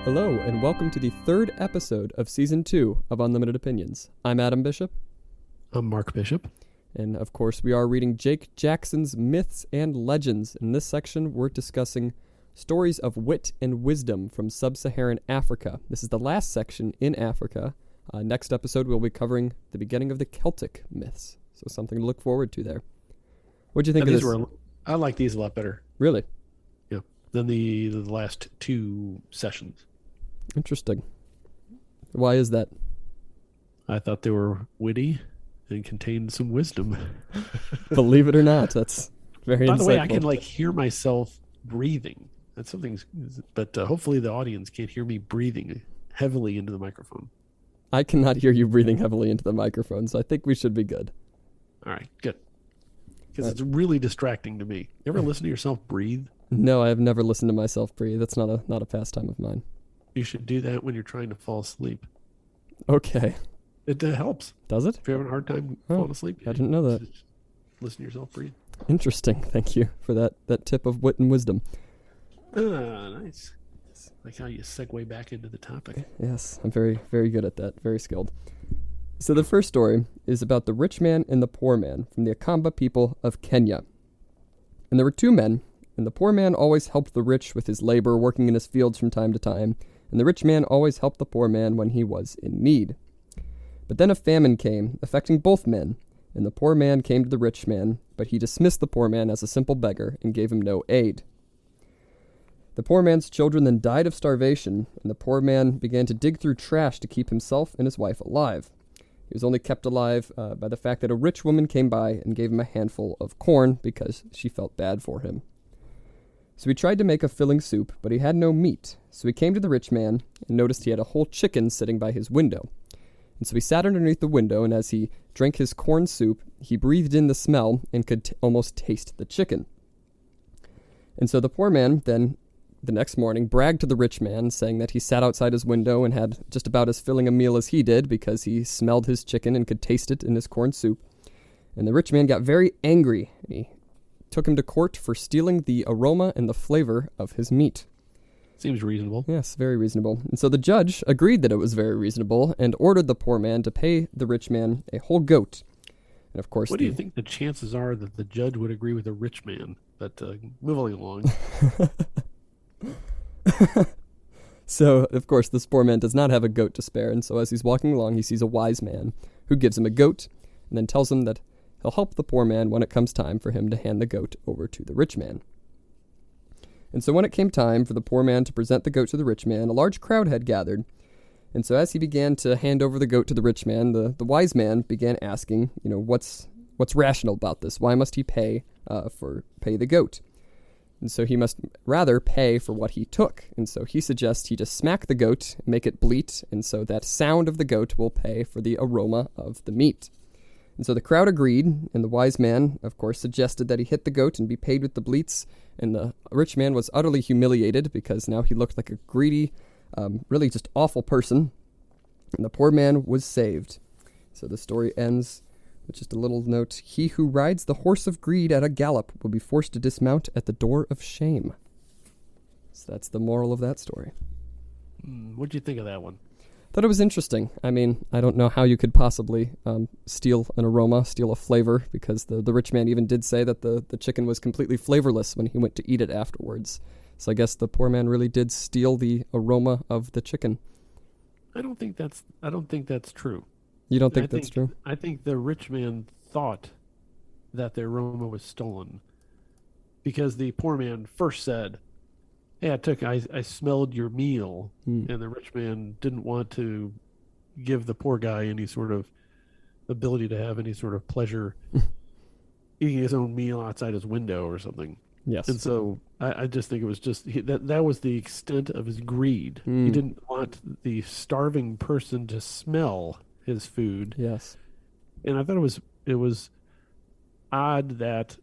Hello, and welcome to the third episode of Season 2 of Unlimited Opinions. I'm Adam Bishop. I'm Mark Bishop. And, of course, we are reading Jake Jackson's Myths and Legends. In this section, we're discussing stories of wit and wisdom from sub-Saharan Africa. This is the last section in Africa. Next episode, we'll be covering the beginning of the Celtic myths. So something to look forward to there. What do you think of this? I like these a lot better. Really? Yeah. Than the last two sessions. Interesting. Why is that? I thought they were witty and contained some wisdom. Believe it or not, that's very insightful. By the way, I can hear myself breathing. That's something, but hopefully the audience can't hear me breathing heavily into the microphone. I cannot hear you breathing heavily into the microphone, so I think we should be good. All right, good. Because it's really distracting to me. You ever listen to yourself breathe? No, I have never listened to myself breathe. That's not a pastime of mine. You should do that when you're trying to fall asleep. Okay. It helps. Does it? If you're having a hard time falling asleep, I didn't know that. Just listen to yourself breathe. Interesting. Thank you for that tip of wit and wisdom. Nice. Like how you segue back into the topic. Yes, I'm very, very good at that. Very skilled. So the first story is about the rich man and the poor man from the Akamba people of Kenya. And there were two men, and the poor man always helped the rich with his labor, working in his fields from time to time, and the rich man always helped the poor man when he was in need. But then a famine came, affecting both men, and the poor man came to the rich man, but he dismissed the poor man as a simple beggar and gave him no aid. The poor man's children then died of starvation, and the poor man began to dig through trash to keep himself and his wife alive. He was only kept alive by the fact that a rich woman came by and gave him a handful of corn because she felt bad for him. So he tried to make a filling soup, but he had no meat. So he came to the rich man and noticed he had a whole chicken sitting by his window. And so he sat underneath the window, and as he drank his corn soup, he breathed in the smell and could almost taste the chicken. And so the poor man then, the next morning, bragged to the rich man, saying that he sat outside his window and had just about as filling a meal as he did because he smelled his chicken and could taste it in his corn soup. And the rich man got very angry, and he took him to court for stealing the aroma and the flavor of his meat. Seems reasonable. Yes, very reasonable. And so the judge agreed that it was very reasonable and ordered the poor man to pay the rich man a whole goat. And of course, what do you think the chances are that the judge would agree with a rich man? But moving along. So, of course, this poor man does not have a goat to spare, and so as he's walking along, he sees a wise man who gives him a goat and then tells him that he'll help the poor man when it comes time for him to hand the goat over to the rich man. And so when it came time for the poor man to present the goat to the rich man, a large crowd had gathered. And so as he began to hand over the goat to the rich man, the wise man began asking, what's rational about this? Why must he pay the goat? And so he must rather pay for what he took. And so he suggests he just smack the goat, make it bleat, and so that sound of the goat will pay for the aroma of the meat. And so the crowd agreed, and the wise man, of course, suggested that he hit the goat and be paid with the bleats, and the rich man was utterly humiliated because now he looked like a greedy, really just awful person, and the poor man was saved. So the story ends with just a little note: he who rides the horse of greed at a gallop will be forced to dismount at the door of shame. So that's the moral of that story. What'd you think of that one? Thought it was interesting. I mean, I don't know how you could possibly steal an aroma, steal a flavor, because the rich man even did say that the chicken was completely flavorless when he went to eat it afterwards. So I guess the poor man really did steal the aroma of the chicken. I don't think that's true. You don't think that's true? I think the rich man thought that the aroma was stolen because the poor man first said, "Hey, I smelled your meal," and the rich man didn't want to give the poor guy any sort of ability to have any sort of pleasure eating his own meal outside his window or something. Yes. And so I just think it was just that was the extent of his greed. He didn't want the starving person to smell his food. Yes. And I thought it was odd that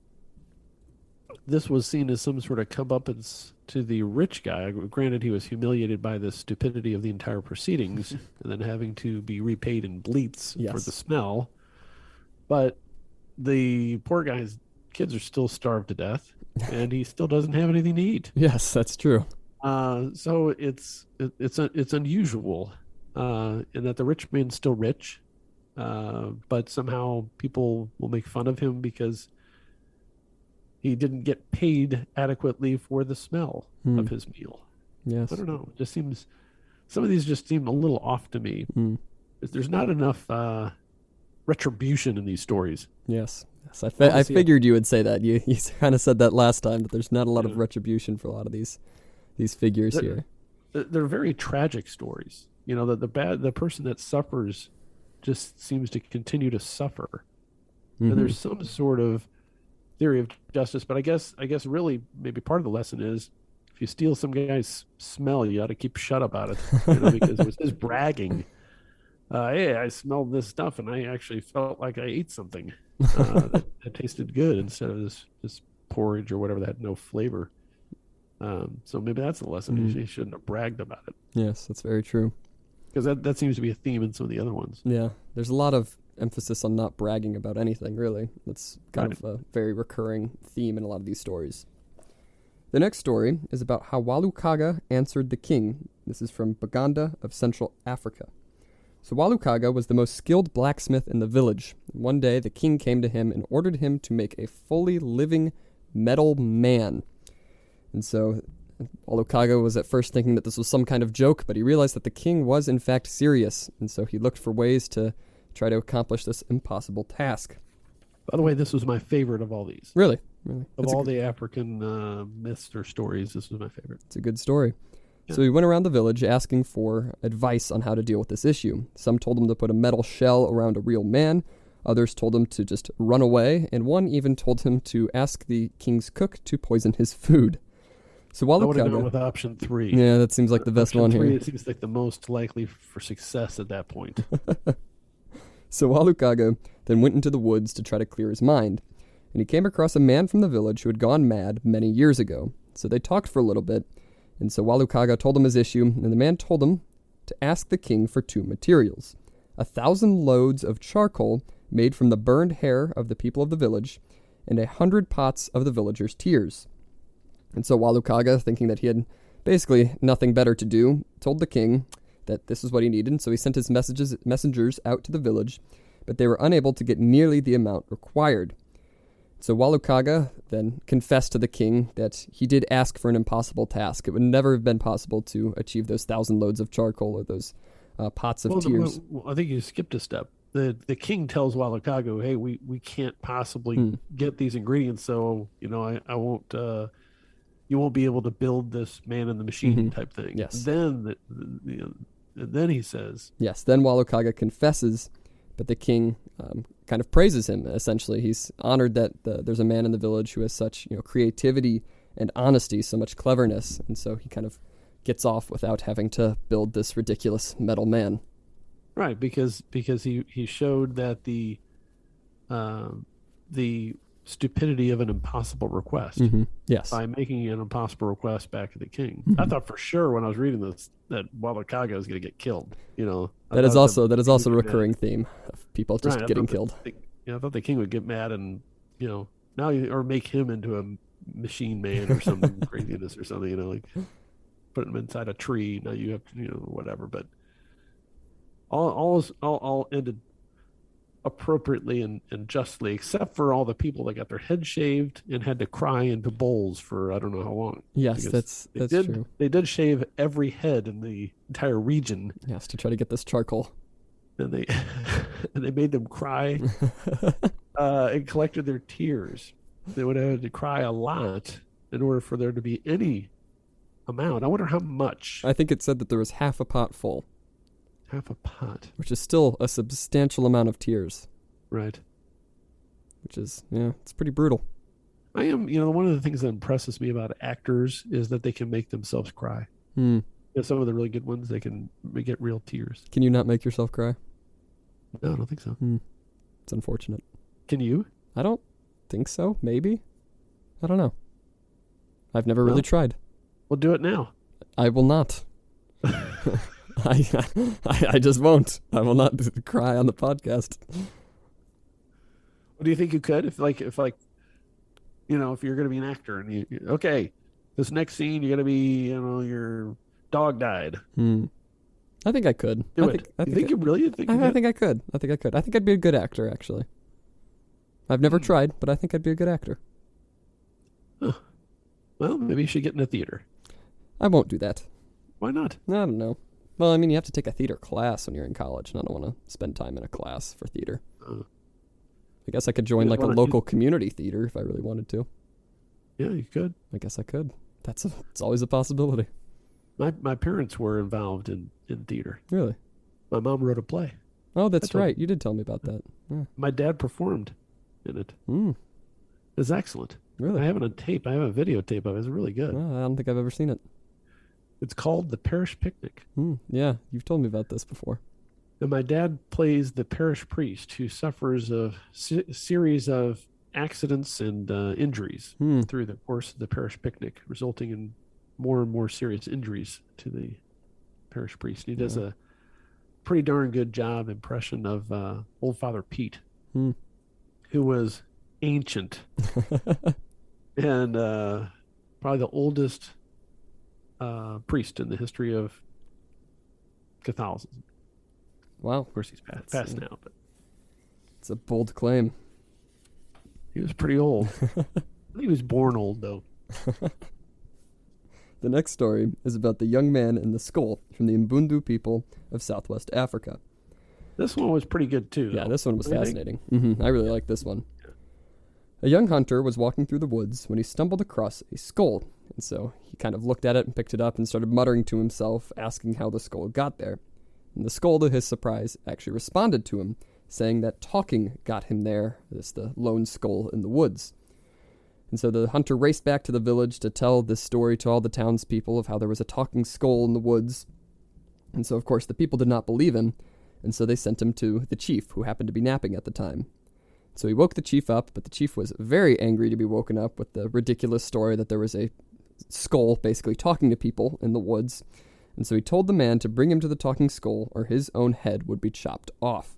this was seen as some sort of comeuppance to the rich guy. Granted, he was humiliated by the stupidity of the entire proceedings and then having to be repaid in bleats for the smell. But the poor guy's kids are still starved to death, and he still doesn't have anything to eat. Yes, that's true. So it's unusual in that the rich man's still rich, but somehow people will make fun of him because he didn't get paid adequately for the smell Hmm. of his meal. I Yes. don't know. It just seems some of these just seem a little off to me. Hmm. There's not enough retribution in these stories. Yes. Yes. I want to I see it. figured you would say that. You kind of said that last time, that there's not a lot You of know, retribution for a lot of these figures they're, here. they're very tragic stories. You know, the person that suffers just seems to continue to suffer. And Hmm. there's some sort of theory of justice, but I guess really maybe part of the lesson is if you steal some guy's smell, you ought to keep shut about it, because it was his bragging. Hey, I smelled this stuff and I actually felt like I ate something that tasted good instead of this porridge or whatever that had no flavor. So maybe that's the lesson. Hmm. He shouldn't have bragged about it Yes, that's very true. because that seems to be a theme in some of the other ones. Yeah, there's a lot of emphasis on not bragging about anything, really. That's kind Right. of a very recurring theme in a lot of these stories. The next story is about how Walukaga answered the king. This is from Baganda of Central Africa. So Walukaga was the most skilled blacksmith in the village. One day, the king came to him and ordered him to make a fully living metal man. And so Walukaga was at first thinking that this was some kind of joke, but he realized that the king was in fact serious, and so he looked for ways to try to accomplish this impossible task. By the way, this was my favorite of all these. Really, really. Of all the African myths or stories, this was my favorite. It's a good story. Yeah. So he went around the village asking for advice on how to deal with this issue. Some told him to put a metal shell around a real man. Others told him to just run away, and one even told him to ask the king's cook to poison his food. So I would have gone Walukaga, with option three. yeah, that seems like the best Option one three, here. it seems like the most likely for success at that point. So Walukaga then went into the woods to try to clear his mind, and he came across a man from the village who had gone mad many years ago. So they talked for a little bit, and so Walukaga told him his issue, and the man told him to ask the king for two materials: 1,000 loads of charcoal made from the burned hair of the people of the village, and 100 pots of the villagers' tears. And so Walukaga, thinking that he had basically nothing better to do, told the king that this is what he needed. So he sent his messengers out to the village, but they were unable to get nearly the amount required. So Walukaga then confessed to the king that he did ask for an impossible task. It would never have been possible to achieve those 1,000 loads of charcoal or those pots of tears. I think you skipped a step. The king tells Walukaga, "Hey, we can't possibly get these ingredients, so I won't. You won't be able to build this man in the machine type thing." Yes. Then he says, Yes, then Walukaga confesses, but the king kind of praises him, essentially. He's honored that there's a man in the village who has such creativity and honesty, so much cleverness, and so he kind of gets off without having to build this ridiculous metal man. right, because he showed that the stupidity of an impossible request Yes. by making an impossible request back to the king. I thought for sure when I was reading this that Walukaga was going to get killed. That is also a king would get recurring theme of people just mad. Right, getting killed. I thought the king would get mad and or make him into a machine man or some craziness or something. Like put him inside a tree. Now you have to whatever. But all ended appropriately and justly, except for all the people that got their head shaved and had to cry into bowls for I don't know how long. Yes, Because that's true. They did shave every head in the entire region, Yes, to try to get this charcoal. and they and they made them cry and collected their tears. They would have had to cry a lot in order for there to be any amount. I wonder how much. I think it said that there was half a pot full, Half a pot, which is still a substantial amount of tears, right? which is, it's pretty brutal. I am, one of the things that impresses me about actors is that they can make themselves cry. Some of the really good ones, they can get real tears. Can you not make yourself cry? No, I don't think so. It's unfortunate. Can you? I don't think so. Maybe. I don't know. I've never really tried. We'll do it now. I will not. I just won't. I will not cry on the podcast. What do you think you could if you're going to be an actor and okay, This next scene, you're gonna be, your dog died. I think I could. Do I it. think, I you think think you really think you I think I could. I think I could. I think I'd be a good actor, actually. I've never tried, but I think I'd be a good actor. Well, maybe you should get in a theater. I won't do that. Why not? I don't know. Well, I mean, you have to take a theater class when you're in college, and I don't want to spend time in a class for theater. I guess I could join like a local community theater if I really wanted to. Yeah, you could. I guess I could. It's always a possibility. My parents were involved in theater. Really? My mom wrote a play. Oh, that's right. You did tell me about that. Yeah. My dad performed in it. It's excellent. Really? I have it on tape. I have a videotape of it. It's really good. I don't think I've ever seen it. It's called The Parish Picnic. Yeah, you've told me about this before. And my dad plays the parish priest who suffers a series of accidents and injuries through the course of the parish picnic, resulting in more and more serious injuries to the parish priest. And he does a pretty darn good job impression of old Father Pete, who was ancient and probably the oldest priest in the history of Catholicism. Wow. Of course, he's passed now, but it's a bold claim. He was pretty old. I think he was born old, though. The next story is about the young man in the skull from the Mbundu people of Southwest Africa. This one was pretty good, too. Yeah, this one was fascinating. I really like this one. A young hunter was walking through the woods when he stumbled across a skull, and so he kind of looked at it and picked it up and started muttering to himself, asking how the skull got there. And the skull, to his surprise, actually responded to him, saying that talking got him there, this the lone skull in the woods. And so the hunter raced back to the village to tell this story to all the townspeople of how there was a talking skull in the woods. And so, of course, the people did not believe him, and so they sent him to the chief, who happened to be napping at the time. So he woke the chief up, but the chief was very angry to be woken up with the ridiculous story that there was a skull basically talking to people in the woods. And so he told the man to bring him to the talking skull, or his own head would be chopped off.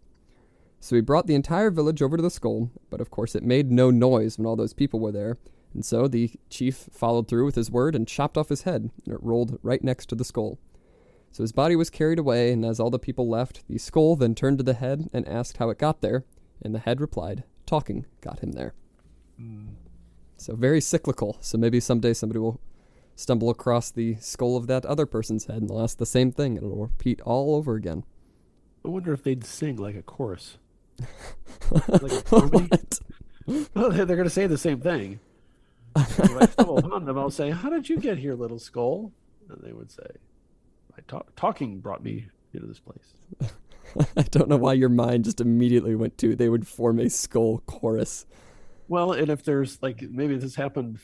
So he brought the entire village over to the skull, but of course it made no noise when all those people were there, and so the chief followed through with his word and chopped off his head, and it rolled right next to the skull. So his body was carried away, and as all the people left, the skull then turned to the head and asked how it got there, and the head replied, talking got him there. So very cyclical, so maybe someday somebody will stumble across the skull of that other person's head, and they'll ask the same thing, and it'll repeat all over again. I wonder if they'd sing like a chorus. Like a comedy. Well, they're going to say the same thing. If I stumble upon them, I'll say, "How did you get here, little skull?" And they would say, talking brought me into this place." I don't know why your mind just immediately went to they would form a skull chorus. Well, and if there's maybe this happened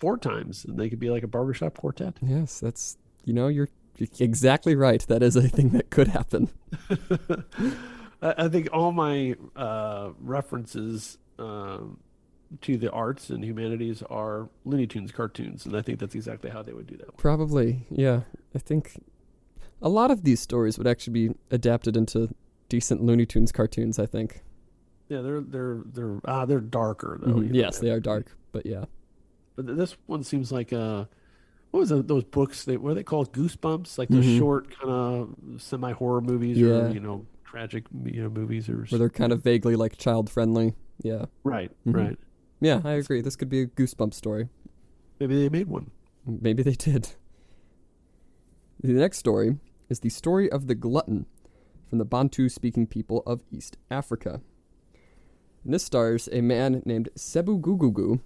4 times, and they could be like a barbershop quartet. Yes, that's, you're exactly right. That is a thing that could happen. I think all my references to the arts and humanities are Looney Tunes cartoons, and I think that's exactly how they would do that one. Probably, yeah. I think a lot of these stories would actually be adapted into decent Looney Tunes cartoons, I think. Yeah, they're darker though. Yes, they are dark, but yeah. But this one seems like what was those books? What are they called? Goosebumps, like those short kind of semi-horror movies, or tragic movies, or where they're kind of vaguely like child friendly. Yeah. Right. Right. Yeah, I agree. This could be a Goosebumps story. Maybe they made one. Maybe they did. The next story is the story of the glutton from the Bantu-speaking people of East Africa. And this stars a man named Sebu Gugugu,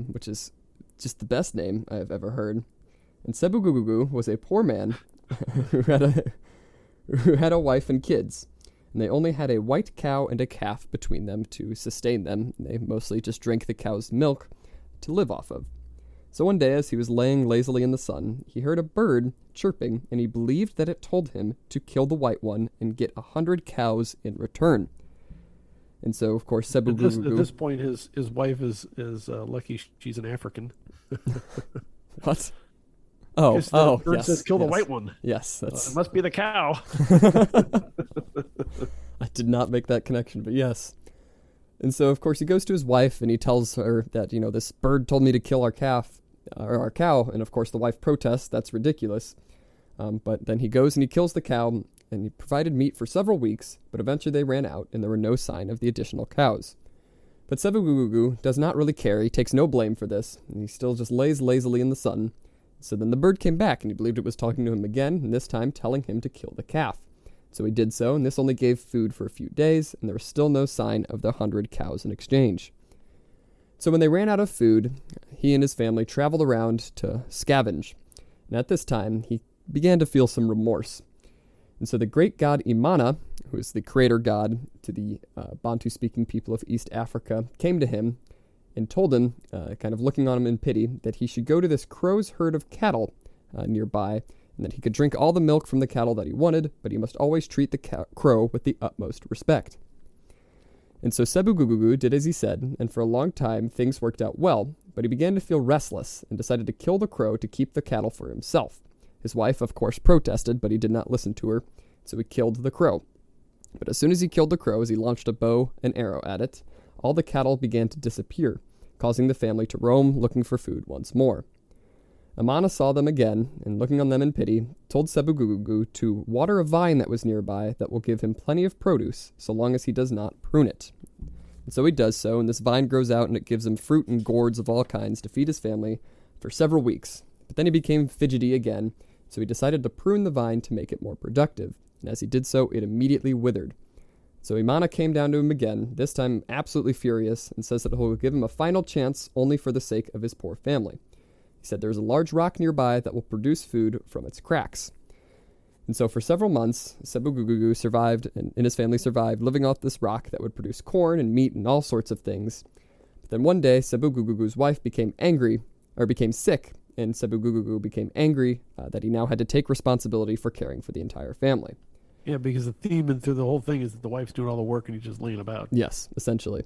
which is just the best name I've ever heard. And Sebu Gugugu was a poor man who had a wife and kids. And they only had a white cow and a calf between them to sustain them. And they mostly just drank the cow's milk to live off of. So one day, as he was laying lazily in the sun, he heard a bird chirping, and he believed that it told him to kill the white one and get 100 cows in return. And so, of course, Sebu Gugugu... At this point, his wife is lucky she's an African. What? The bird yes, says kill the white one. Yes, that's... it must be the cow. I did not make that connection, but yes. And so, of course, he goes to his wife and he tells her that, this bird told me to kill our calf. our cow. And of course, the wife protests. That's ridiculous. But then he goes and he kills the cow, and he provided meat for several weeks, but eventually they ran out, and there were no sign of the additional cows. But Sebugugugu does not really care. He takes no blame for this, and he still just lays lazily in the sun. So then the bird came back, and he believed it was talking to him again, and this time telling him to kill the calf. So he did so, and this only gave food for a few days, and there was still no sign of the 100 cows in exchange. So when they ran out of food, he and his family traveled around to scavenge. And at this time, he began to feel some remorse. And so the great god Imana, who is the creator god to the Bantu-speaking people of East Africa, came to him and told him, kind of looking on him in pity, that he should go to this crow's herd of cattle nearby, and that he could drink all the milk from the cattle that he wanted, but he must always treat the crow with the utmost respect. And so Sebugugugu did as he said, and for a long time things worked out well, but he began to feel restless and decided to kill the crow to keep the cattle for himself. His wife, of course, protested, but he did not listen to her, so he killed the crow. But as soon as he killed the crow, as he launched a bow and arrow at it, all the cattle began to disappear, causing the family to roam looking for food once more. Imana saw them again, and looking on them in pity, told Sebugugugu to water a vine that was nearby that will give him plenty of produce, so long as he does not prune it. And so he does so, and this vine grows out, and it gives him fruit and gourds of all kinds to feed his family for several weeks. But then he became fidgety again, so he decided to prune the vine to make it more productive, and as he did so, it immediately withered. So Imana came down to him again, this time absolutely furious, and says that he will give him a final chance only for the sake of his poor family. He said there is a large rock nearby that will produce food from its cracks. And so for several months, Sebugugugu survived, and his family survived, living off this rock that would produce corn and meat and all sorts of things. But then one day, Sebugugugu's wife became sick, and Sebugugugu became angry that he now had to take responsibility for caring for the entire family. Yeah, because the theme and through the whole thing is that the wife's doing all the work and he's just laying about. Yes, essentially.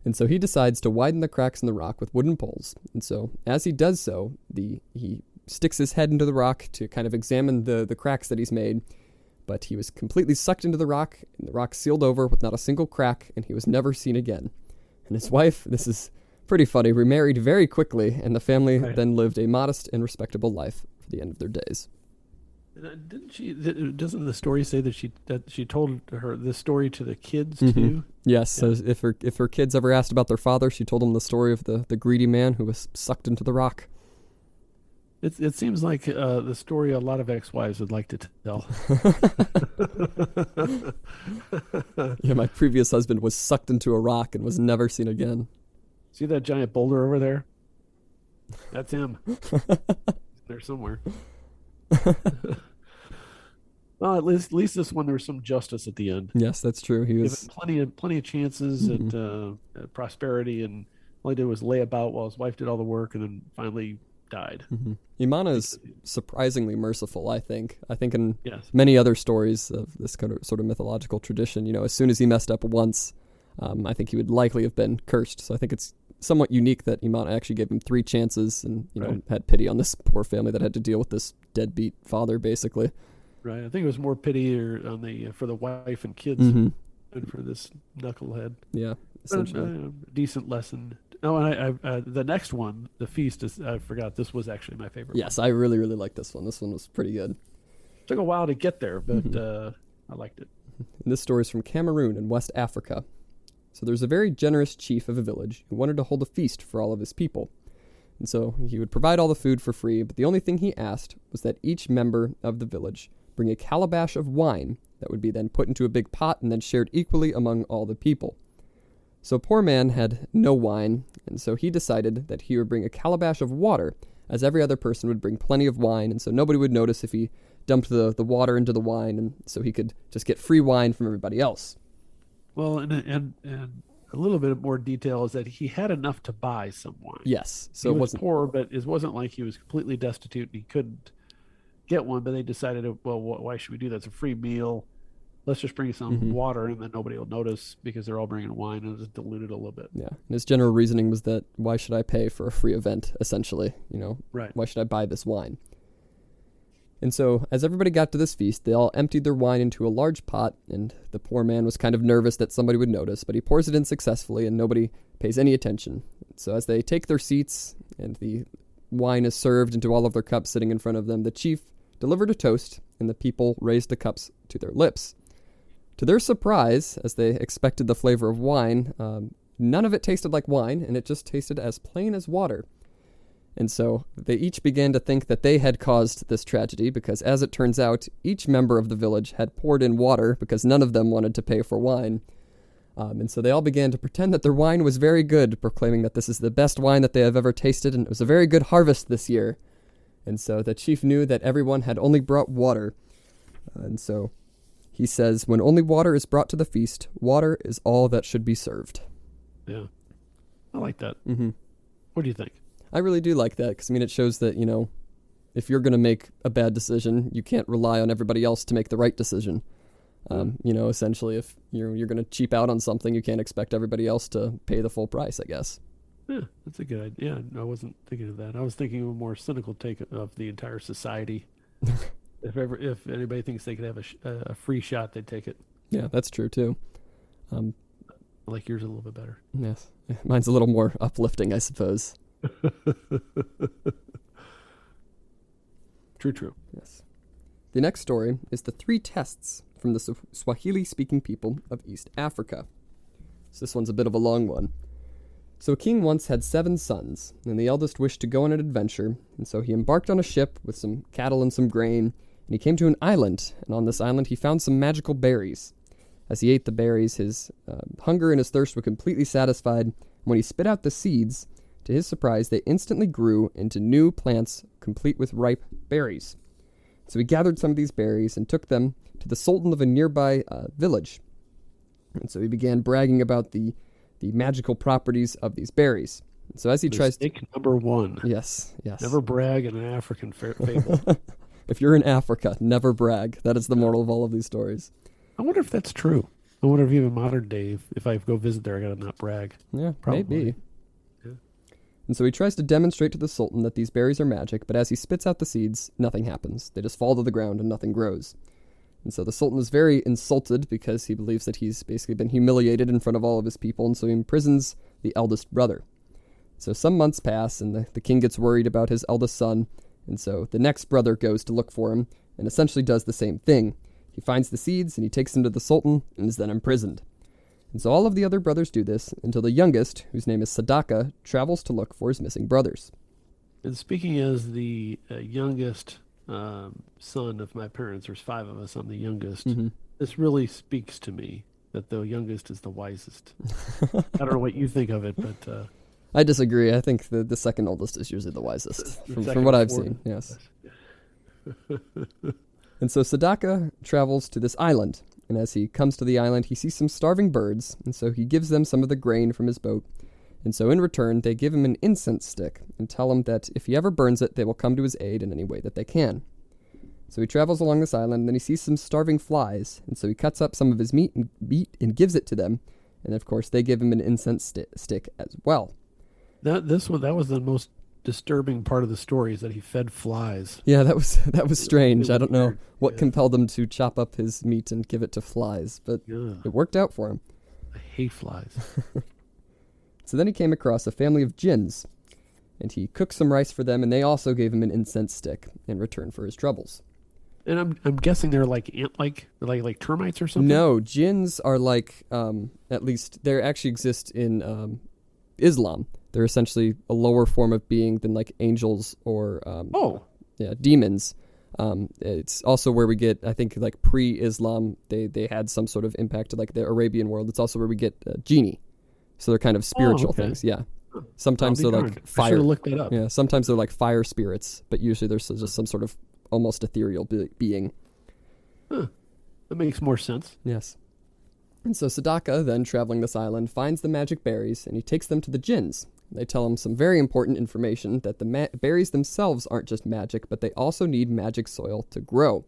And so he decides to widen the cracks in the rock with wooden poles. And so as he does so, he sticks his head into the rock to kind of examine the cracks that he's made. But he was completely sucked into the rock, and the rock sealed over with not a single crack, and he was never seen again. And his wife, this is pretty funny, remarried very quickly, and the family then lived a modest and respectable life for the end of their days. Didn't she? Doesn't the story say that she told this story to the kids too? Yes. Yeah. So if her kids ever asked about their father, she told them the story of the greedy man who was sucked into the rock. It seems like the story a lot of ex-wives would like to tell. Yeah, my previous husband was sucked into a rock and was never seen again. See that giant boulder over there? That's him. He's there somewhere. Well, at least this one there was some justice at the end. Yes, that's true. He was given plenty of chances at prosperity, and all he did was lay about while his wife did all the work, and then finally died. Imana is surprisingly merciful, I think. In many other stories of this kind of sort of mythological tradition, as soon as he messed up once, I think he would likely have been cursed. So I think it's somewhat unique that Imana actually gave him 3 chances and had pity on this poor family that had to deal with this deadbeat father, basically. Right. I think it was more pity on for the wife and kids than for this knucklehead. Yeah, essentially. Decent lesson. Oh, and the next one, the feast, I forgot. This was actually my favorite. Yes, one. I really, really liked this one. This one was pretty good. Took a while to get there, but I liked it. And this story is from Cameroon in West Africa. So there's a very generous chief of a village who wanted to hold a feast for all of his people. And so he would provide all the food for free, but the only thing he asked was that each member of the village bring a calabash of wine that would be then put into a big pot and then shared equally among all the people. So poor man had no wine, and so he decided that he would bring a calabash of water, as every other person would bring plenty of wine, and so nobody would notice if he dumped the water into the wine, and so he could just get free wine from everybody else. Well, and a little bit more detail is that he had enough to buy some wine. Yes. So he was poor, but it wasn't like he was completely destitute and he couldn't get one, but they decided, well, why should we do that? It's a free meal. Let's just bring some water, and then nobody will notice because they're all bringing wine, and it's diluted a little bit. Yeah. And his general reasoning was that why should I pay for a free event, essentially? Right. Why should I buy this wine? And so as everybody got to this feast, they all emptied their wine into a large pot, and the poor man was kind of nervous that somebody would notice, but he pours it in successfully, and nobody pays any attention. So as they take their seats, and the wine is served into all of their cups sitting in front of them, the chief delivered a toast, and the people raised the cups to their lips. To their surprise, as they expected the flavor of wine, none of it tasted like wine, and it just tasted as plain as water. And so they each began to think that they had caused this tragedy because, as it turns out, each member of the village had poured in water because none of them wanted to pay for wine. And so they all began to pretend that their wine was very good, proclaiming that this is the best wine that they have ever tasted, and it was a very good harvest this year. And so the chief knew that everyone had only brought water. And so he says, when only water is brought to the feast, water is all that should be served. Yeah. I like that. Mm-hmm. What do you think? I really do like that because, it shows that, if you're going to make a bad decision, you can't rely on everybody else to make the right decision. Essentially, if you're going to cheap out on something, you can't expect everybody else to pay the full price, I guess. Yeah, that's a good idea. Yeah, I wasn't thinking of that. I was thinking of a more cynical take of the entire society. If anybody thinks they could have a free shot, they'd take it. Yeah, that's true, too. I like yours a little bit better. Yes. Mine's a little more uplifting, I suppose. True. Yes. The next story is the 3 tests from the Swahili-speaking people of East Africa. So this one's a bit of a long one. So a king once had 7 sons, and the eldest wished to go on an adventure, and so he embarked on a ship with some cattle and some grain, and he came to an island, and on this island he found some magical berries. As he ate the berries, his hunger and his thirst were completely satisfied, and when he spit out the seeds, to his surprise, they instantly grew into new plants complete with ripe berries. So he gathered some of these berries and took them to the sultan of a nearby village. And so he began bragging about the magical properties of these berries. And so as he tries to... number 1. Yes. Never brag in an African fable. If you're in Africa, never brag. That is the moral of all of these stories. I wonder if that's true. I wonder if even modern day, if I go visit there, I gotta not brag. Yeah, probably. Maybe. And so he tries to demonstrate to the Sultan that these berries are magic, but as he spits out the seeds, nothing happens. They just fall to the ground and nothing grows. And so the Sultan is very insulted because he believes that he's basically been humiliated in front of all of his people, and so he imprisons the eldest brother. So some months pass, and the king gets worried about his eldest son, and so the next brother goes to look for him, and essentially does the same thing. He finds the seeds, and he takes them to the Sultan, and is then imprisoned. And so all of the other brothers do this until the youngest, whose name is Sadaka, travels to look for his missing brothers. And speaking as the youngest son of my parents, there's 5 of us, I'm the youngest. Mm-hmm. This really speaks to me that the youngest is the wisest. I don't know what you think of it, but... I disagree. I think the second oldest is usually the wisest, from what I've seen, yes. And so Sadaka travels to this island. And as he comes to the island, he sees some starving birds, and so he gives them some of the grain from his boat. And so in return, they give him an incense stick and tell him that if he ever burns it, they will come to his aid in any way that they can. So he travels along this island, and then he sees some starving flies, and so he cuts up some of his meat and gives it to them. And of course, they give him an incense stick as well. That was the most disturbing part of the story, is that he fed flies. Yeah, that was strange. I don't know what compelled him to chop up his meat and give it to flies, but it worked out for him. I hate flies. So then he came across a family of jinns, and he cooked some rice for them, and they also gave him an incense stick in return for his troubles. And I'm guessing they're like termites or something? No, jinns are like, at least they actually exist in Islam. They're essentially a lower form of being than like angels or demons. It's also where we get, I think, like pre-Islam, they had some sort of impact to like the Arabian world. It's also where we get genie. So they're kind of spiritual things, yeah. Sometimes they're like fire. I should have looked that up. Yeah, sometimes they're like fire spirits, but usually there's just some sort of almost ethereal being. Huh. That makes more sense. Yes. And so Sadaka, then traveling this island, finds the magic berries, and he takes them to the jinns. They tell him some very important information, that the berries themselves aren't just magic, but they also need magic soil to grow.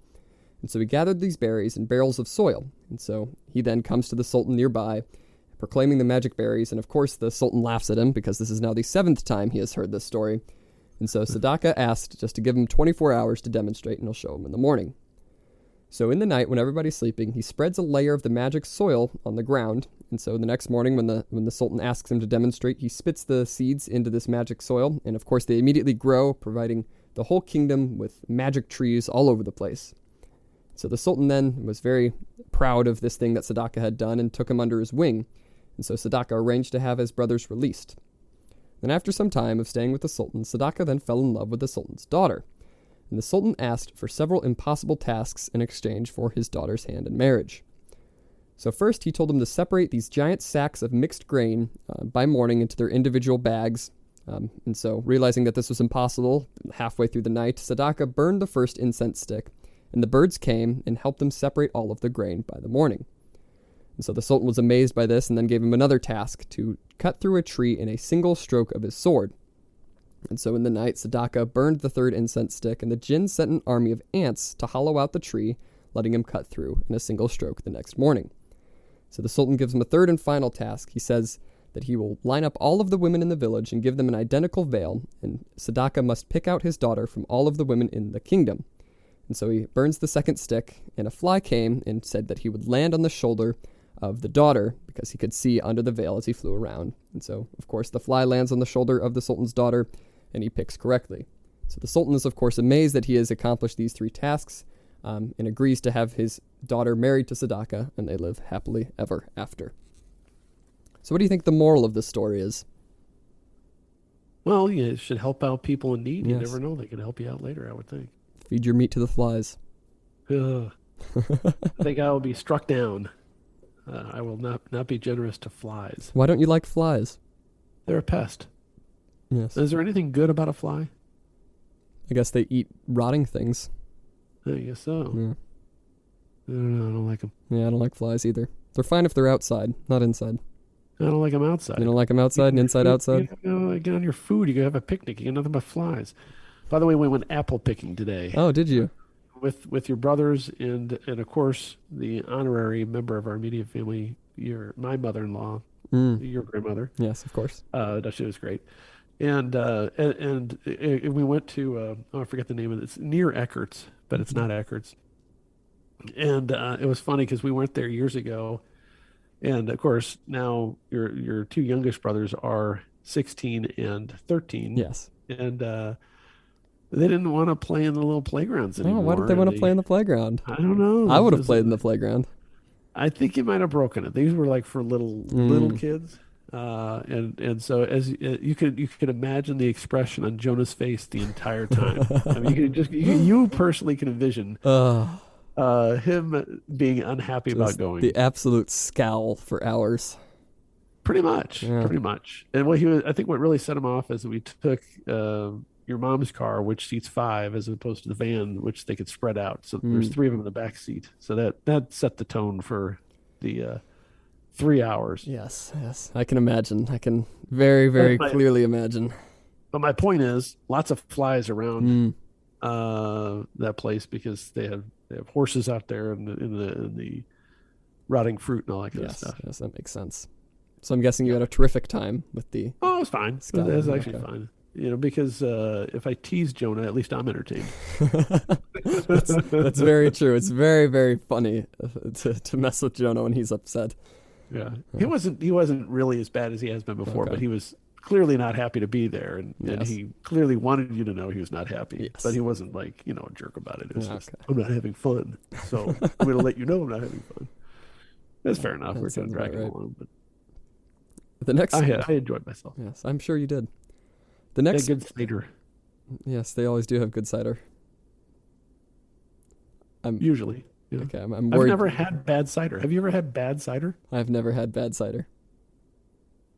And so he gathered these berries in barrels of soil. And so he then comes to the Sultan nearby, proclaiming the magic berries, and of course the Sultan laughs at him, because this is now the 7th time he has heard this story. And so Sadaka asked just to give him 24 hours to demonstrate, and he'll show him in the morning. So in the night, when everybody's sleeping, he spreads a layer of the magic soil on the ground, And so the next morning, when the Sultan asks him to demonstrate, he spits the seeds into this magic soil. And of course, they immediately grow, providing the whole kingdom with magic trees all over the place. So the Sultan then was very proud of this thing that Sadaka had done and took him under his wing. And so Sadaka arranged to have his brothers released. Then after some time of staying with the Sultan, Sadaka then fell in love with the Sultan's daughter. And the Sultan asked for several impossible tasks in exchange for his daughter's hand in marriage. So first, he told him to separate these giant sacks of mixed grain by morning into their individual bags. And so, realizing that this was impossible, halfway through the night, Sadaka burned the first incense stick, and the birds came and helped them separate all of the grain by the morning. And so the Sultan was amazed by this and then gave him another task to cut through a tree in a single stroke of his sword. And so in the night, Sadaka burned the third incense stick, and the jinn sent an army of ants to hollow out the tree, letting him cut through in a single stroke the next morning. So the Sultan gives him a third and final task. He says that he will line up all of the women in the village and give them an identical veil, and Sadaka must pick out his daughter from all of the women in the kingdom. And so he burns the second stick, and a fly came and said that he would land on the shoulder of the daughter because he could see under the veil as he flew around. And so, of course, the fly lands on the shoulder of the Sultan's daughter, and he picks correctly. So the Sultan is, of course, amazed that he has accomplished these three tasks, and agrees to have his daughter married to Sadaka, and they live happily ever after. So what do you think the moral of this story is? Well, you should help out people in need. You Yes. never know. They can help you out later, I would think. Feed your meat to the flies. Ugh. I think I will be struck down. I will not be generous to flies. Why don't you like flies? They're a pest. Yes. Is there anything good about a fly? I guess they eat rotting things. I guess so. Yeah. I don't know. I don't like them. Yeah, I don't like flies either. They're fine if they're outside, not inside. I don't like them outside. You don't like them outside and inside outside? You get on your food. You go have a picnic. You get nothing but flies. By the way, we went apple picking today Oh, did you? with your brothers and of course the honorary member of our immediate family, my mother-in-law, your grandmother. Yes, of course. She was great. And we went to I forget the name of it. It's near Eckert's, but it's not Eckert's. And it was funny because we went there years ago, and of course now your two youngest brothers are 16 and 13. Yes. And they didn't want to play in the little playgrounds anymore. Oh, why did they want to play in the playground? I don't know. I would have played in the playground. I think you might have broken it. These were like for little kids. And so as you could imagine the expression on Jonah's face the entire time. I mean, you personally can envision him being unhappy about going. The absolute scowl for hours. Pretty much. Yeah. And I think what really set him off is that we took your mom's car, which seats 5, as opposed to the van, which they could spread out. So there's 3 of them in the back seat. So that set the tone for the 3 hours. Yes. I can imagine. I can very, very clearly imagine. But my point is, lots of flies around that place because they have horses out there in the rotting fruit and all that kind of stuff. Yes, that makes sense. So I'm guessing you had a terrific time with the... Oh, it was fine. It was actually fine. Because if I tease Jonah, at least I'm entertained. That's very true. It's very, very funny to mess with Jonah when he's upset. Yeah. He wasn't really as bad as he has been before, but he was clearly not happy to be there, and he clearly wanted you to know he was not happy. Yes. But he wasn't like, a jerk about it. It was just, I'm not having fun, so I'm going to let you know I'm not having fun. That's fair enough. We're kind of dragging along, but the next I enjoyed myself. Yes, I'm sure you did. The next good cider. Yes, they always do have good cider. Usually. Yeah. Okay, I'm I've worried. never had bad cider. Have you ever had bad cider? I've never had bad cider.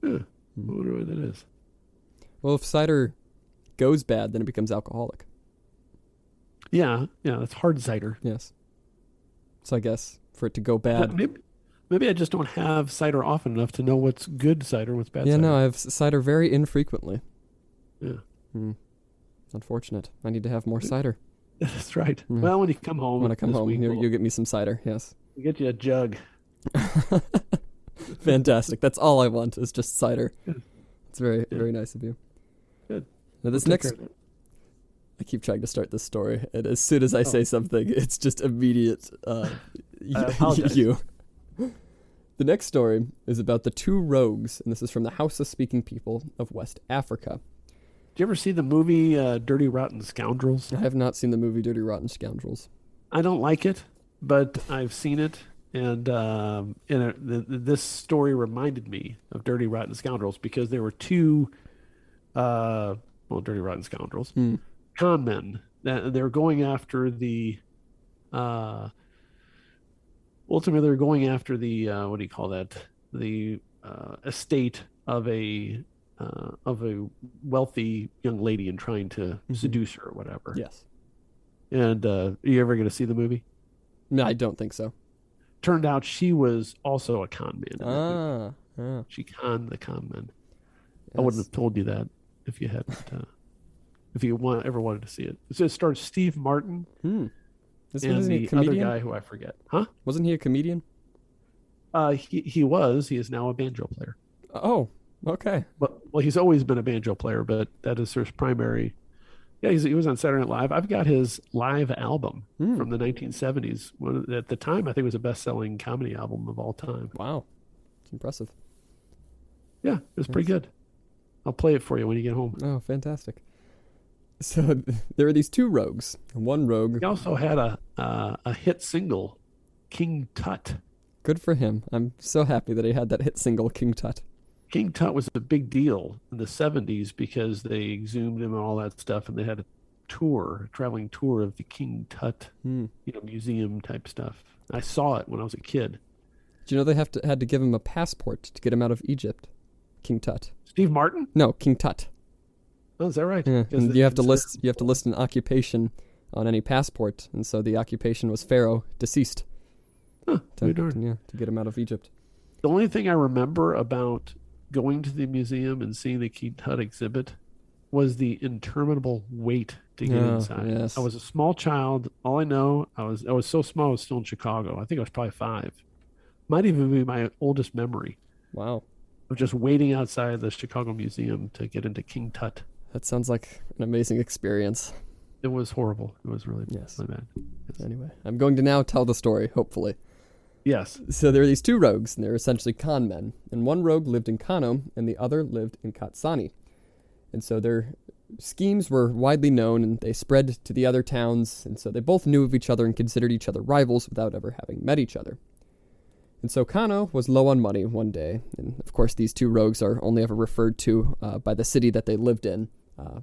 Yeah. I wonder what that is. Well, if cider goes bad, then it becomes alcoholic. Yeah, it's hard cider. Yes. So I guess for it to go bad. Maybe I just don't have cider often enough to know what's good cider and what's bad cider. Yeah, no, I have cider very infrequently. Yeah. Unfortunate. I need to have more cider. That's right. Well, when you come home. When I come home, you'll get me some cider, yes. We'll get you a jug. Fantastic. That's all I want is just cider. Good. It's very, very nice of you. Good. Now this next... I keep trying to start this story, and as soon as I say something, it's just immediate I apologize. you. The next story is about the two rogues, and this is from the Hausa-speaking people of West Africa. Did you ever see the movie Dirty Rotten Scoundrels? I have not seen the movie Dirty Rotten Scoundrels. I don't like it, but I've seen it, and this story reminded me of Dirty Rotten Scoundrels because there were two, Dirty Rotten Scoundrels, con men. They were going after the, ultimately they were going after the, what do you call that? The estate of a wealthy young lady and trying to seduce her or whatever. Yes. And are you ever going to see the movie? No, I don't think so. Turned out she was also a con man. Yeah. She conned the con men. Yes. I wouldn't have told you that if you hadn't, if you ever wanted to see it. It stars Steve Martin This and wasn't he a the other comedian? guy who I forget. Huh? Wasn't he a comedian? He was. He is now a banjo player. Oh, okay. But he's always been a banjo player, but that is his primary. Yeah, he was on Saturday Night Live. I've got his live album from the 1970s. At the time, I think it was a best-selling comedy album of all time. Wow. It's impressive. Yeah, it was pretty good. I'll play it for you when you get home. Oh, fantastic. So there are these two rogues. One rogue. He also had a hit single, King Tut. Good for him. I'm so happy that he had that hit single, King Tut. King Tut was a big deal in the 70s because they exhumed him and all that stuff, and they had a traveling tour of the King Tut, museum type stuff. I saw it when I was a kid. Do you know they had to give him a passport to get him out of Egypt? King Tut. Steve Martin? No, King Tut. Oh, is that right? Yeah. And you have to list an occupation on any passport, and so the occupation was Pharaoh, deceased. Huh, to get him out of Egypt. The only thing I remember about going to the museum and seeing the King Tut exhibit was the interminable wait to get inside. Yes. I was a small child. All I know, I was so small. I was still in Chicago. I think I was probably 5. Might even be my oldest memory. Wow. Of just waiting outside the Chicago Museum to get into King Tut. That sounds like an amazing experience. It was horrible. It was really bad. Yes. Anyway, I'm going to now tell the story, hopefully. Yes. So there are these two rogues, and they're essentially con men. And one rogue lived in Kano, and the other lived in Katsani. And so their schemes were widely known, and they spread to the other towns. And so they both knew of each other and considered each other rivals without ever having met each other. And so Kano was low on money one day. And of course, these two rogues are only ever referred to by the city that they lived in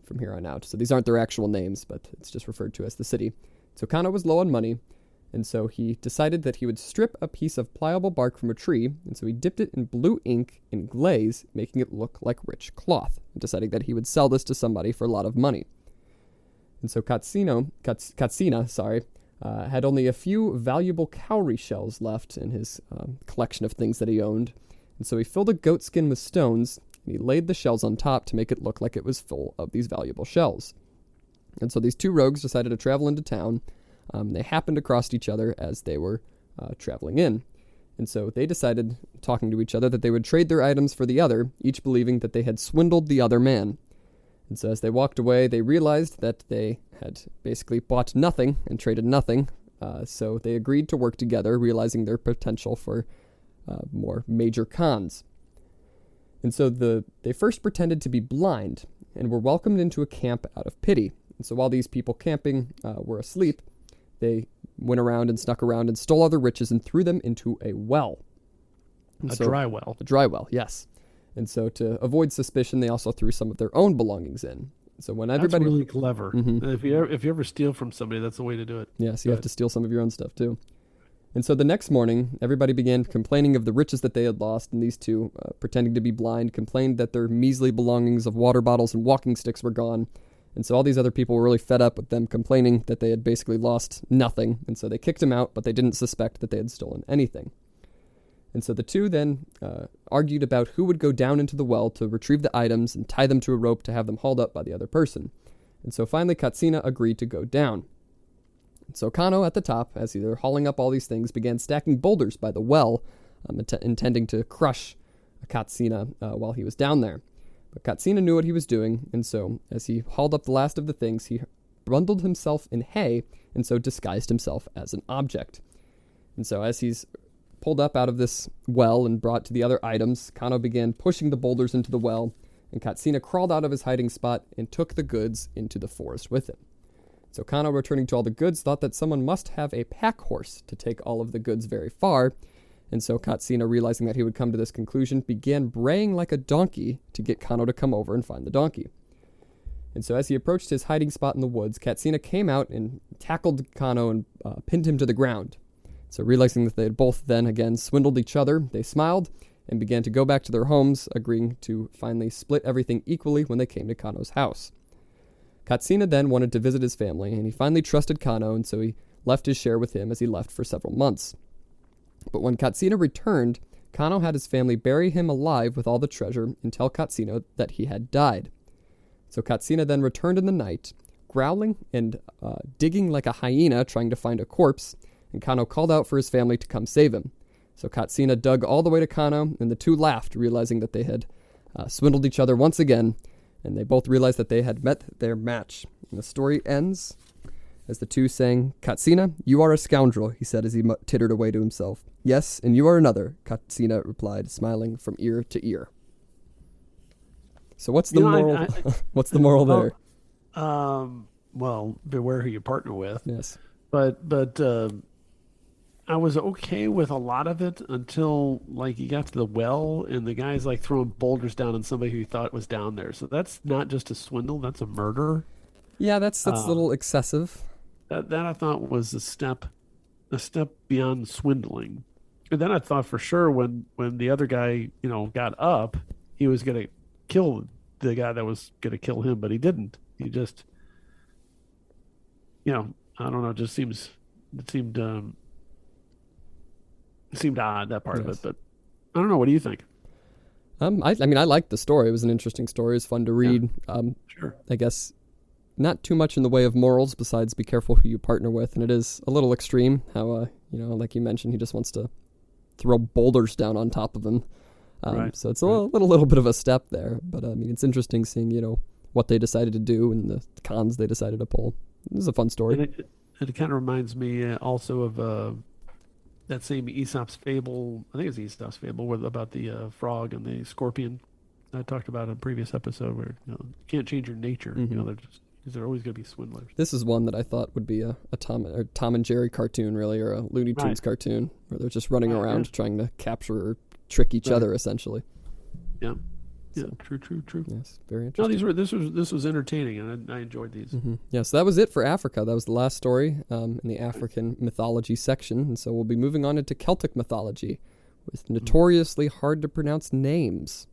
from here on out. So these aren't their actual names, but it's just referred to as the city. So Kano was low on money. And so he decided that he would strip a piece of pliable bark from a tree, and so he dipped it in blue ink in glaze, making it look like rich cloth, deciding that he would sell this to somebody for a lot of money. And so Katsina, had only a few valuable cowrie shells left in his collection of things that he owned, and so he filled a goat skin with stones, and he laid the shells on top to make it look like it was full of these valuable shells. And so these two rogues decided to travel into town. They happened across each other as they were traveling in. And so they decided, talking to each other, that they would trade their items for the other, each believing that they had swindled the other man. And so as they walked away, they realized that they had basically bought nothing and traded nothing. So they agreed to work together, realizing their potential for more major cons. And so they first pretended to be blind and were welcomed into a camp out of pity. And so while these people camping were asleep, they went around and snuck around and stole other riches and threw them into a well. Dry well. A dry well, yes. And so to avoid suspicion, they also threw some of their own belongings in. So when everybody... That's really clever. Mm-hmm. If you ever steal from somebody, that's the way to do it. Yes, you have to steal some of your own stuff too. And so the next morning, everybody began complaining of the riches that they had lost, and these two, pretending to be blind, complained that their measly belongings of water bottles and walking sticks were gone. And so all these other people were really fed up with them complaining that they had basically lost nothing. And so they kicked him out, but they didn't suspect that they had stolen anything. And so the two then argued about who would go down into the well to retrieve the items and tie them to a rope to have them hauled up by the other person. And so finally Katsina agreed to go down. And so Kano at the top, as they're hauling up all these things, began stacking boulders by the well, intending to crush Katsina while he was down there. But Katsina knew what he was doing, and so as he hauled up the last of the things, he bundled himself in hay, and so disguised himself as an object. And so as he's pulled up out of this well and brought to the other items, Kano began pushing the boulders into the well, and Katsina crawled out of his hiding spot and took the goods into the forest with him. So Kano, returning to all the goods, thought that someone must have a pack horse to take all of the goods very far, and so Katsina, realizing that he would come to this conclusion, began braying like a donkey to get Kano to come over and find the donkey. And so as he approached his hiding spot in the woods, Katsina came out and tackled Kano and pinned him to the ground. So realizing that they had both then again swindled each other, they smiled and began to go back to their homes, agreeing to finally split everything equally when they came to Kano's house. Katsina then wanted to visit his family, and he finally trusted Kano, and so he left his share with him as he left for several months. But when Katsina returned, Kano had his family bury him alive with all the treasure and tell Katsina that he had died. So Katsina then returned in the night, growling and digging like a hyena trying to find a corpse, and Kano called out for his family to come save him. So Katsina dug all the way to Kano, and the two laughed, realizing that they had swindled each other once again, and they both realized that they had met their match. And the story ends as the two sang, "Katsina, you are a scoundrel," he said as he tittered away to himself. "Yes, and you are another," Katsina replied, smiling from ear to ear. So what's the moral? What's the moral there? Well, beware who you partner with. Yes. But I was okay with a lot of it until like you got to the well and the guy's like throwing boulders down on somebody who he thought was down there. So that's not just a swindle, that's a murder. Yeah, that's a little excessive. That I thought was a step beyond swindling. And then I thought for sure when the other guy, got up, he was going to kill the guy that was going to kill him, but he didn't. He just, I don't know, it seemed odd, that part of it, but I don't know. What do you think? I mean, I liked the story. It was an interesting story. It was fun to read. Yeah, sure. I guess not too much in the way of morals besides be careful who you partner with. And it is a little extreme how, like you mentioned, he just wants to throw boulders down on top of him. Right. So it's a little bit of a step there. But, I mean, it's interesting seeing, what they decided to do and the cons they decided to pull. It was a fun story. And it kind of reminds me also of that same Aesop's Fable. I think it's Aesop's Fable about the frog and the scorpion. I talked about in a previous episode where you can't change your nature. Mm-hmm. They're always going to be swindlers. This is one that I thought would be a Tom and Jerry cartoon, really, or a Looney Tunes cartoon, where they're just running around trying to capture or trick each other, essentially. Yeah. Yeah, so, true. Yes, very interesting. No, this was entertaining, and I enjoyed these. Mm-hmm. Yeah, so that was it for Africa. That was the last story in the African mythology section, and so we'll be moving on into Celtic mythology with notoriously hard to pronounce names.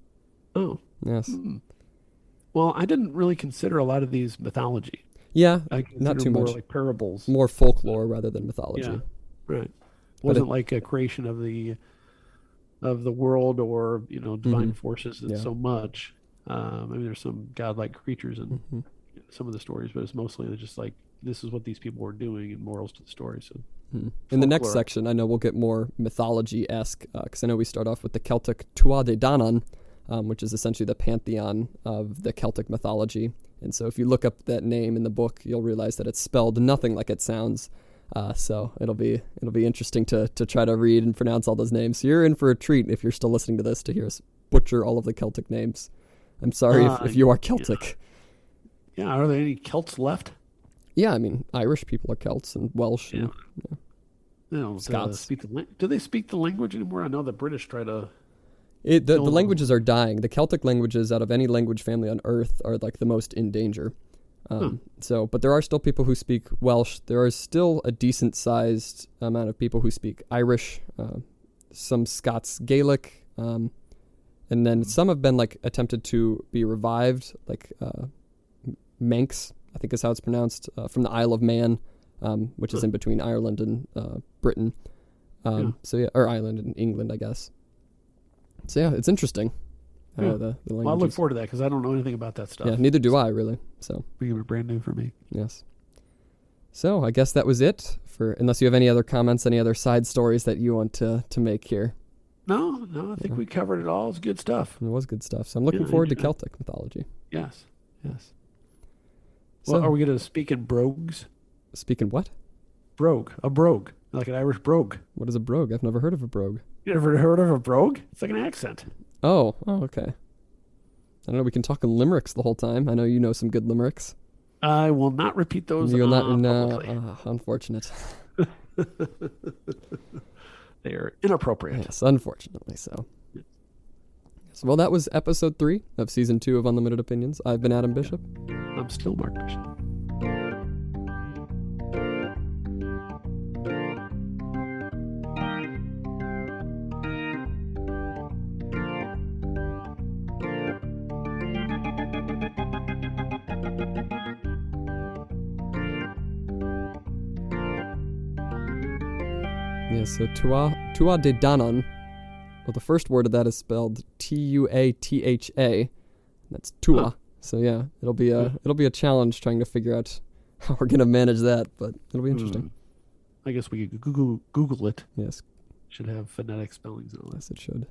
Oh. Yes. Mm-hmm. Well, I didn't really consider a lot of these mythology. Yeah, I not too more much. like parables. More folklore rather than mythology. Yeah, right. Wasn't like a creation of the world or divine forces so much. I mean, there's some godlike creatures in some of the stories, but it's mostly just like this is what these people were doing and morals to the story. So, in the next section, I know we'll get more mythology-esque because I know we start off with the Celtic Tuatha De Danann, which is essentially the pantheon of the Celtic mythology. And so if you look up that name in the book, you'll realize that it's spelled nothing like it sounds. So it'll be interesting to try to read and pronounce all those names. So you're in for a treat if you're still listening to this to hear us butcher all of the Celtic names. I'm sorry if you are Celtic. Yeah, are there any Celts left? Yeah, I mean, Irish people are Celts and Welsh. Yeah. And, Scots. Do they speak the language anymore? I know the British try to... The languages are dying. The Celtic languages out of any language family on Earth are like the most in danger. But there are still people who speak Welsh. There is still a decent sized amount of people who speak Irish, some Scots Gaelic, and then some have been like attempted to be revived, like Manx, I think is how it's pronounced, from the Isle of Man, which is in between Ireland and Britain. Or Ireland and England, I guess. So yeah, it's interesting. The well, I look forward to that because I don't know anything about that stuff. Yeah, neither do I really. So they were brand new for me. Yes. So I guess that was it unless you have any other comments, any other side stories that you want to make here. No, I think we covered it all. It was good stuff. It was good stuff. So I'm looking forward to Celtic mythology. Yes. So, well, are we going to speak in brogues? Speak in what? Brogue. A brogue. Like an Irish brogue. What is a brogue? I've never heard of a brogue. You ever heard of a brogue? It's like an accent. Oh, okay. I don't know. We can talk in limericks the whole time. I know you know some good limericks. I will not repeat those. You'll not. Publicly. No, unfortunate. They are inappropriate. Yes, unfortunately so. Yes, well, that was episode 3 of season 2 of Unlimited Opinions. I've been Adam Bishop. I'm still Mark Bishop. Yeah, so Tua de Danann. Well, the first word of that is spelled Tuatha. That's Tua. Huh. So yeah, it'll be a challenge trying to figure out how we're gonna manage that, but it'll be interesting. I guess we could Google it. Yes, Should have phonetic spellings and all that. yes, it should.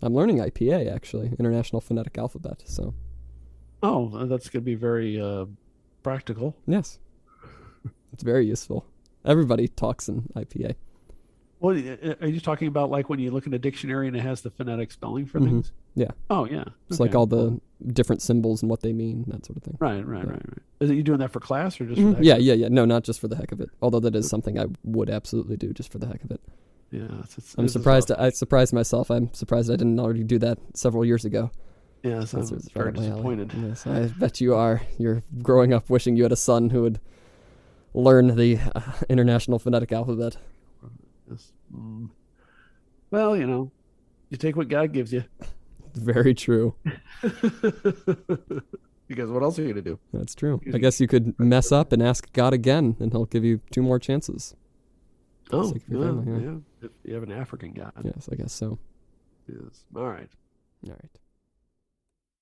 I'm learning IPA actually, International Phonetic Alphabet. So Oh, that's going to be very practical. yes, it's very useful. Everybody talks in IPA. Well, are you talking about like when you look in a dictionary and it has the phonetic spelling for Mhm. things? Yeah. Oh, yeah. It's Okay. like all the different symbols and what they mean, that sort of thing. Right. Is it you doing that for class or just Mhm. for the heck Yeah, of it? yeah. No, not just for the heck of it. Although that is something I would absolutely do just for the heck of it. Yeah. I'm surprised. I surprised myself. I'm surprised I didn't already do that several years ago. Yes, I'm That's right very up my alley. disappointed. Yes, I bet you are. You're growing up wishing you had a son who would learn the International Phonetic Alphabet. Yes. Well, you take what God gives you. Very true. Because what else are you going to do? That's true. I guess you could mess up and ask God again, and he'll give you 2 more chances. Oh, like your family, yeah. If you have an African God. Yes, I guess so. Yes. All right. All right.